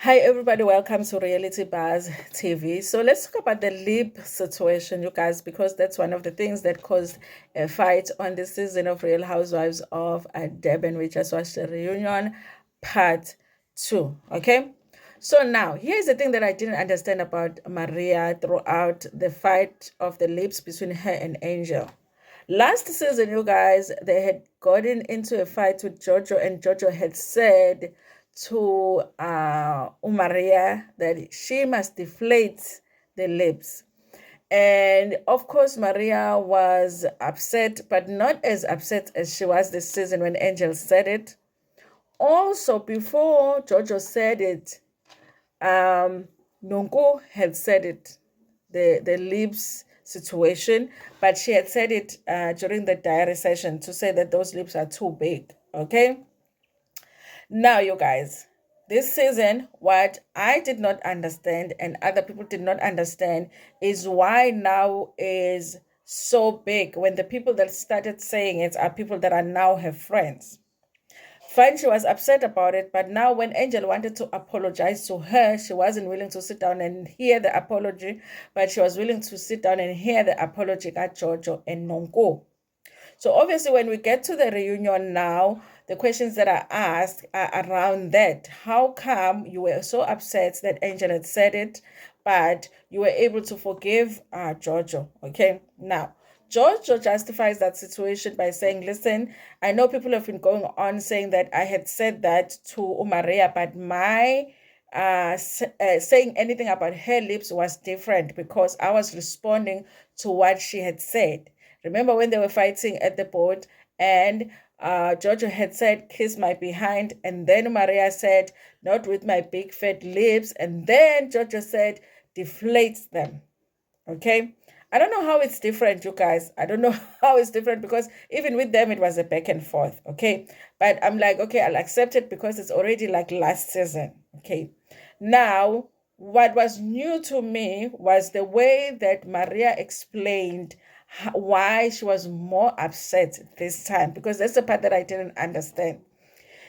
Hi, everybody. Welcome to Reality Buzz TV. So let's talk about the lip situation, you guys, because that's one of the things that caused a fight on the season of Real Housewives of Durban. We just watched the reunion part two. Okay. So now, here's the thing that I didn't understand about Maria throughout the fight of the lips between her and Angel. Last season, you guys, they had gotten into a fight with Jojo, and Jojo had said to Umaria that she must deflate the lips. And of course, Maria was upset, but not as upset as she was this season when Angel said it. Also, before Jojo said it, Nonko had said it, the lips situation, but she had said it during the diary session to say that those lips are too big. Okay. Now, you guys, this season, what I did not understand and other people did not understand is why now is so big when the people that started saying it are people that are now her friends. Fine, she was upset about it, but now when Angel wanted to apologize to her, she wasn't willing to sit down and hear the apology, but she was willing to sit down and hear the apology at Jojo and Nonko. So obviously, when we get to the reunion now, the questions that are asked are around that. How come you were so upset that Angel had said it, but you were able to forgive Jojo? Okay, now Jojo justifies that situation by saying, listen, I know people have been going on saying that I had said that to Umaria, but my saying anything about her lips was different because I was responding to what she had said. Remember when they were fighting at the board and Jojo had said, kiss my behind. And then Maria said, not with my big fat lips. And then Jojo said, deflates them. Okay. I don't know how it's different, you guys. I don't know how it's different because even with them, it was a back and forth. Okay. But I'm like, okay, I'll accept it because it's already like last season. Okay. Now, what was new to me was the way that Maria explained why she was more upset this time, because that's the part that I didn't understand.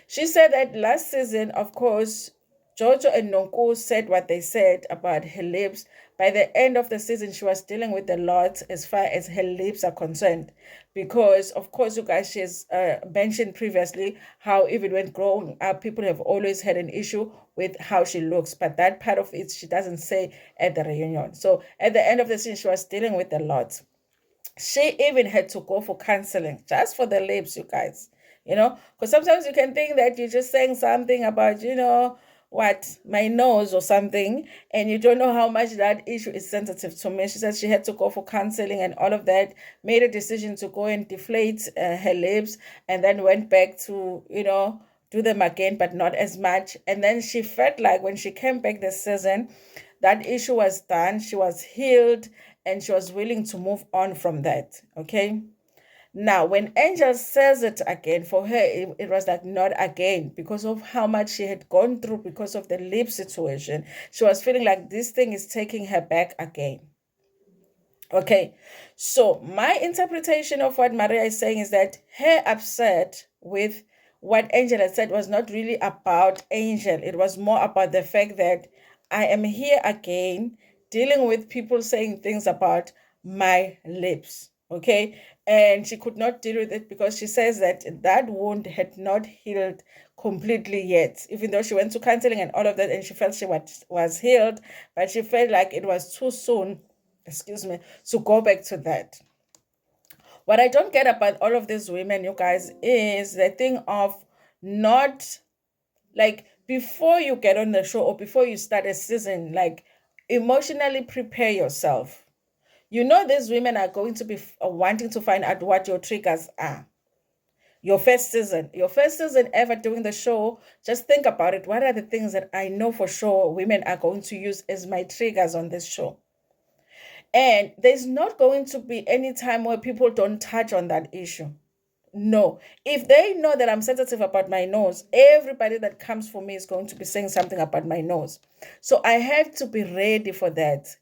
She said that last season, of course, Jojo and Nonko said what they said about her lips. By the end of the season, she was dealing with a lot as far as her lips are concerned. Because, of course, you guys, she has mentioned previously how even when growing up, people have always had an issue with how she looks. But that part of it, she doesn't say at the reunion. So at the end of the season, she was dealing with a lot. She even had to go for counseling just for the lips, you guys. Because sometimes you can think that you're just saying something about, what, my nose or something, and you don't know how much that issue is sensitive to me. She said she had to go for counseling and all of that, made a decision to go and deflate her lips, and then went back to, do them again, but not as much. And then she felt like when she came back this season, that issue was done, she was healed, and she was willing to move on from that. Okay. Now, when Angel says it again, for her, it was like not again because of how much she had gone through because of the lip situation. She was feeling like this thing is taking her back again. Okay, so my interpretation of what Maria is saying is that her upset with what Angel had said was not really about Angel. It was more about the fact that I am here again dealing with people saying things about my lips. Okay, and she could not deal with it because she says that that wound had not healed completely yet, even though she went to counseling and all of that, and she felt she was healed, but she felt like it was too soon, excuse me, to go back to that. What I don't get about all of these women, you guys, is the thing of not like before you get on the show or before you start a season, like emotionally prepare yourself. These women are going to be wanting to find out what your triggers are. Your first season ever doing the show, just think about it. What are the things that I know for sure women are going to use as my triggers on this show? And there's not going to be any time where people don't touch on that issue. No. If they know that I'm sensitive about my nose, everybody that comes for me is going to be saying something about my nose. So I have to be ready for that.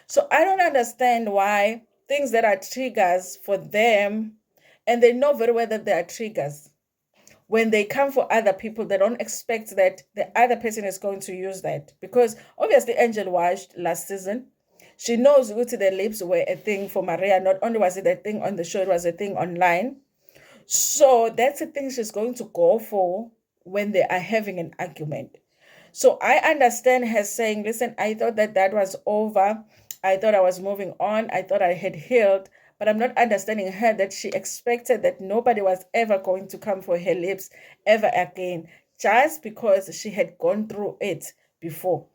So I don't understand why things that are triggers for them, and they know very well that they are triggers. when they come for other people, they don't expect that the other person is going to use that. Because obviously, Angel watched last season. She knows what the lips were a thing for Maria. Not only was it a thing on the show, it was a thing online. So that's the thing she's going to go for when they are having an argument. So I understand her saying, listen, I thought that that was over. I thought I was moving on. I thought I had healed. But I'm not understanding her that she expected that nobody was ever going to come for her lips ever again, just because she had gone through it before.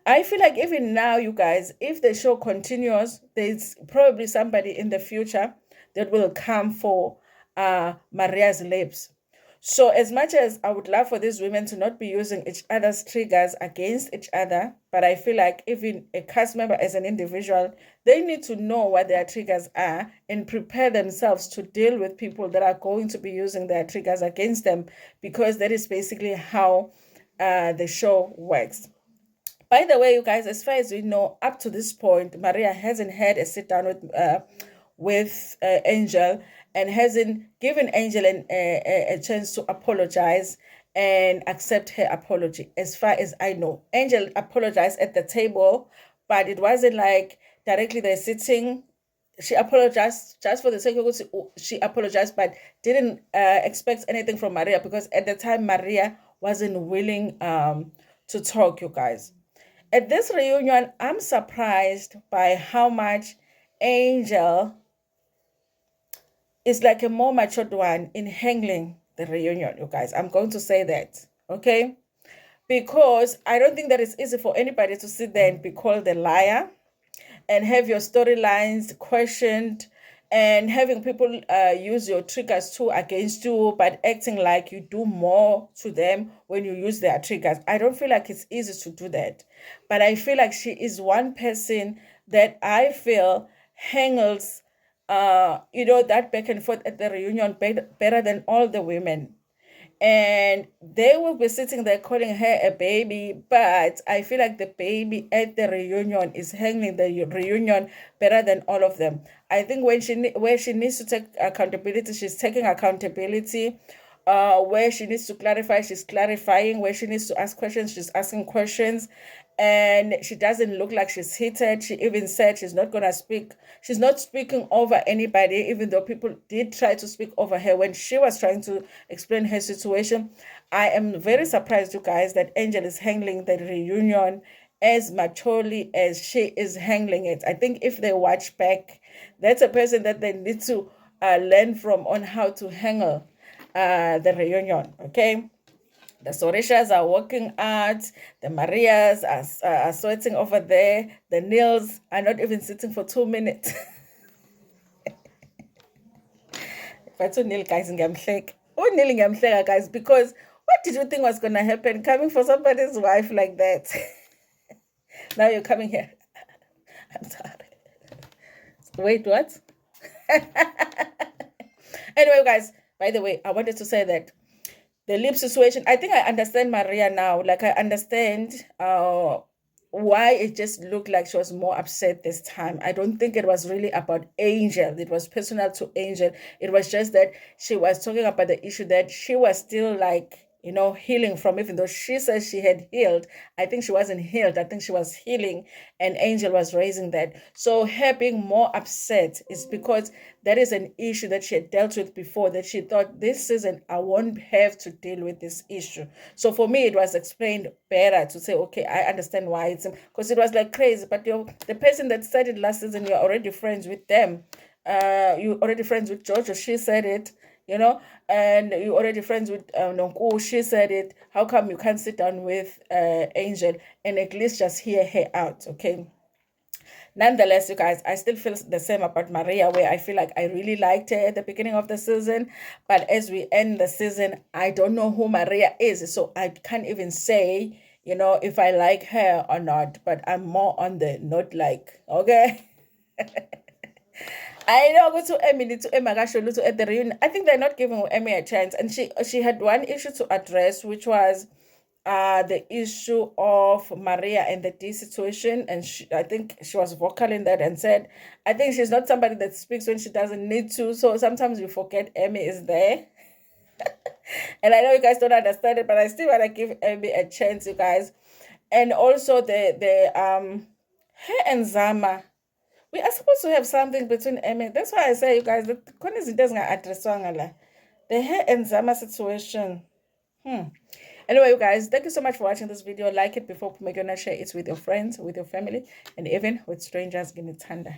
I feel like even now, you guys, if the show continues, there's probably somebody in the future that will come for Maria's lips. So, as much as I would love for these women to not be using each other's triggers against each other, but I feel like even a cast member as an individual, they need to know what their triggers are and prepare themselves to deal with people that are going to be using their triggers against them, because that is basically how the show works. By the way, you guys, as far as we know, up to this point, Maria hasn't had a sit down with Angel, and hasn't given Angel a chance to apologize and accept her apology. As far as I know, Angel apologized at the table, but it wasn't like directly they're sitting. She apologized just for the sake of she apologized, but didn't expect anything from Maria, because at the time Maria wasn't willing to talk, you guys. At this reunion, I'm surprised by how much Angel is like a more matured one in handling the reunion, you guys. I'm going to say that, okay? Because I don't think that it's easy for anybody to sit there and be called a liar and have your storylines questioned, and having people use your triggers too against you, but acting like you do more to them when you use their triggers. I don't feel like it's easy to do that. But I feel like she is one person that I feel handles that back and forth at the reunion better than all the women. And they will be sitting there calling her a baby, but I feel like the baby at the reunion is handling the reunion better than all of them. I think where she needs to take accountability, she's taking accountability. Where she needs to clarify, she's clarifying. Where she needs to ask questions, she's asking questions. And she doesn't look like she's heated. She even said she's not gonna speak. She's not speaking over anybody, even though people did try to speak over her when she was trying to explain her situation. I am very surprised, you guys, that Angel is handling the reunion as maturely as she is handling it. I think if they watch back, that's a person that they need to learn from on how to handle the reunion, okay? The Sorishas are working out. The Marias are sweating over there. The Nils are not even sitting for 2 minutes. But Neil, guys, Neil, guys, because what did you think was going to happen coming for somebody's wife like that? Now you're coming here. I'm sorry. Wait, what? Anyway, guys, by the way, I wanted to say that the lip situation, I think I understand Maria now. Like, I understand why it just looked like she was more upset this time. I don't think it was really about Angel. It was personal to Angel. It was just that she was talking about the issue that she was still like, healing from, even though she says she had healed. I think she wasn't healed. I think she was healing, and Angel was raising that. So her being more upset is because that is an issue that she had dealt with before, that she thought this season I won't have to deal with this issue. So for me, it was explained better to say, okay, I understand why it's, because it was like crazy. But the person that said it last season, you're already friends with them. You already friends with Georgia. She said it, and you already friends with Nonku. She said it. How come you can't sit down with Angel and at least just hear her out? Okay. Nonetheless, you guys, I still feel the same about Maria, where I feel like I really liked her at the beginning of the season. But as we end the season, I don't know who Maria is. So I can't even say, if I like her or not. But I'm more on the not like, okay? I know go to Emily to Emma Gasholu to at the reunion. I think they're not giving Emmy a chance. And she had one issue to address, which was the issue of Maria and the D situation. And I think she was vocal in that and said, I think she's not somebody that speaks when she doesn't need to. So sometimes we forget Emmy is there. And I know you guys don't understand it, but I still want to give Amy a chance, you guys. And also the her and Zama. We are supposed to have something between Amy. That's why I say, you guys, the corners it doesn't address the her and Zama situation. Anyway, you guys, thank you so much for watching this video. Like it before make sure share it with your friends, with your family, and even with strangers. Give me tanda.